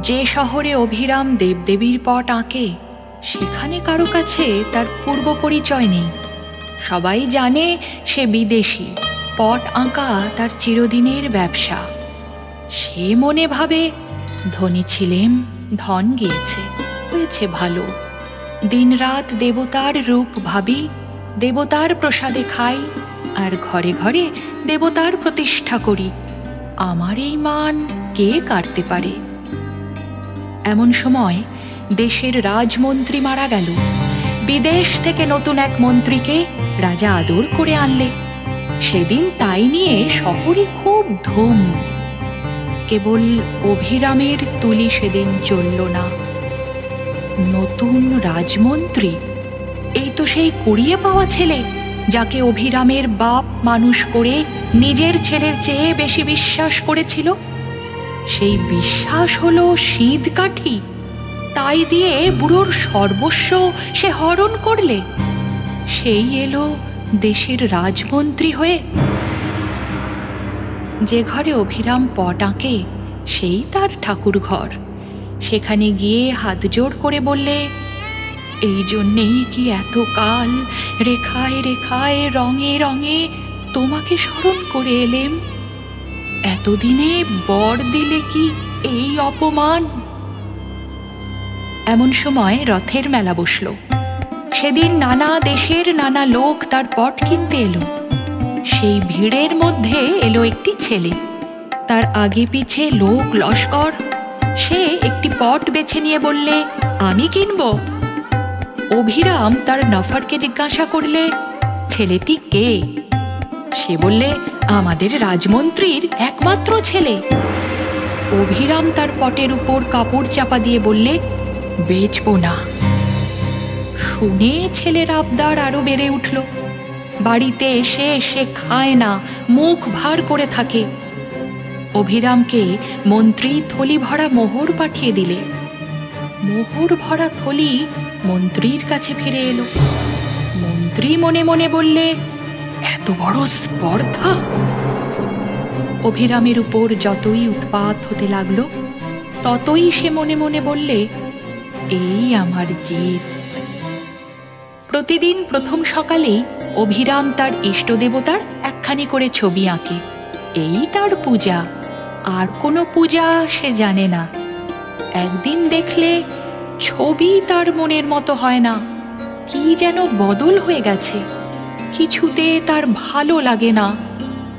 যে শহরে অভিরাম দেবদেবীর পট আঁকে সেখানে কারো কাছে তার পূর্ব পরিচয় নেই। সবাই জানে সে বিদেশি, পট আঁকা তার চিরদিনের ব্যবসা। সে মনে ভাবে, ধনী ছিলেম, ধন গিয়েছে, হয়েছে ভালো। দিনরাত দেবতার রূপ ভাবি, দেবতার প্রসাদে খাই, আর ঘরে ঘরে দেবতার প্রতিষ্ঠা করি। আমার এই মান কে কাটতে পারে? এমন সময় দেশের রাজমন্ত্রী মারা গেল। বিদেশ থেকে নতুন এক মন্ত্রীকে রাজা আদর করে আনলে। সেদিন তাই নিয়ে শহরে খুব ধুম। কেবল অভিরামের তুলি সেদিন চলল না। নতুন রাজমন্ত্রী, এই তো সেই কুড়িয়ে পাওয়া ছেলে যাকে অভিরামের বাপ মানুষ করে নিজের ছেলের চেয়ে বেশি বিশ্বাস করেছিল। সেই বিশ্বাস হলো সিঁধ কাঠি। তাই দিয়ে বুড়োর সর্বস্ব সে হরণ করলে। সেই এলো দেশের রাজমন্ত্রী হয়ে। যে ঘরে অভিরাম পট আঁকে সেই তার ঠাকুর ঘর। সেখানে গিয়ে হাত জোড় করে বললে, এই জন্যেই কি এতকাল রেখায় রেখায় রঙে রঙে তোমাকে স্মরণ করে এলেম। এতদিনে বর দিলে কি এই অপমান? এমন সময় রথের মেলা বসল। সেদিন নানা দেশের নানা লোক তার পট কিনতে এলো। সেই ভিড়ের মধ্যে এলো একটি ছেলে, তার আগে পিছে লোক লস্কর। সে একটি পট বেছে নিয়ে বললে, আমি কিনব। অভিরাম তার নফরকে জিজ্ঞাসা করলে, ছেলেটি কে? সে বললে, আমাদের রাজমন্ত্রীর একমাত্র ছেলে। অভিরাম তার পটের উপর কাপড় চাপা দিয়ে বললে, বেচবো না। শুনে ছেলের আবদার আরো বেড়ে উঠল। বাড়িতে এসে সে খায় না, মুখ ভার করে থাকে। অভিরামকে মন্ত্রী থলি ভরা মোহর পাঠিয়ে দিলে। মোহর ভরা থলি মন্ত্রীর কাছে ফিরে এলো। মন্ত্রী মনে মনে বললে, এত বড় স্পর্ধা! অভিরামের উপর যতই উৎপাত হতে লাগলো, ততই সে মনে মনে বললে, এই আমার জিত। প্রতিদিন প্রথম সকালেই অভিরাম তার ইষ্ট দেবতার একখানি করে ছবি আঁকে। এই তার পূজা, আর কোনো পূজা সে জানে না। একদিন দেখলে ছবি তার মনের মতো হয় না, কি যেন বদল হয়ে গেছে। কিছুতে তার ভালো লাগে না,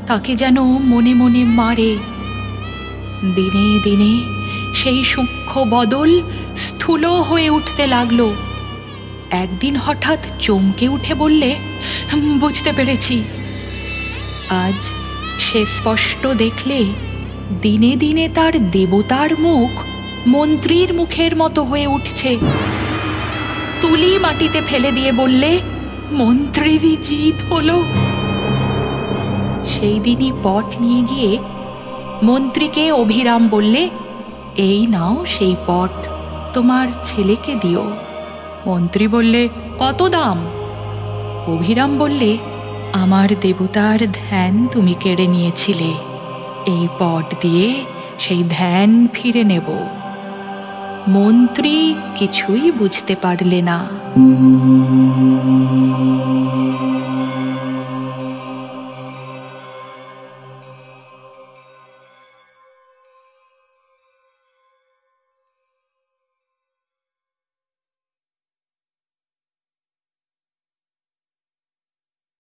তাকে যেন মনে মনে মারে। দিনে দিনে সেই সূক্ষ্ম বদল স্থূল হয়ে উঠতে লাগলো। একদিন হঠাৎ চমকে উঠে বললে, বুঝতে পেরেছি। আজ সে স্পষ্ট দেখলে দিনে দিনে তার দেবতার মুখ মন্ত্রীর মুখের মতো হয়ে উঠছে। তুলি মাটিতে ফেলে দিয়ে বললে, মন্ত্রীরই জিত হলো। সেই দিনই পট নিয়ে গিয়ে মন্ত্রীকে অভিরাম বললে, এই নাও সেই পট, তোমার ছেলেকে দিও। মন্ত্রী বললে, কত দাম? অভিরাম বললে, আমার দেবতার ধ্যান তুমি কেড়ে নিয়েছিলে, এই পট দিয়ে সেই ধ্যান ফিরে নেব। মন্ত্রী কিছুই বুঝতে পারলে না।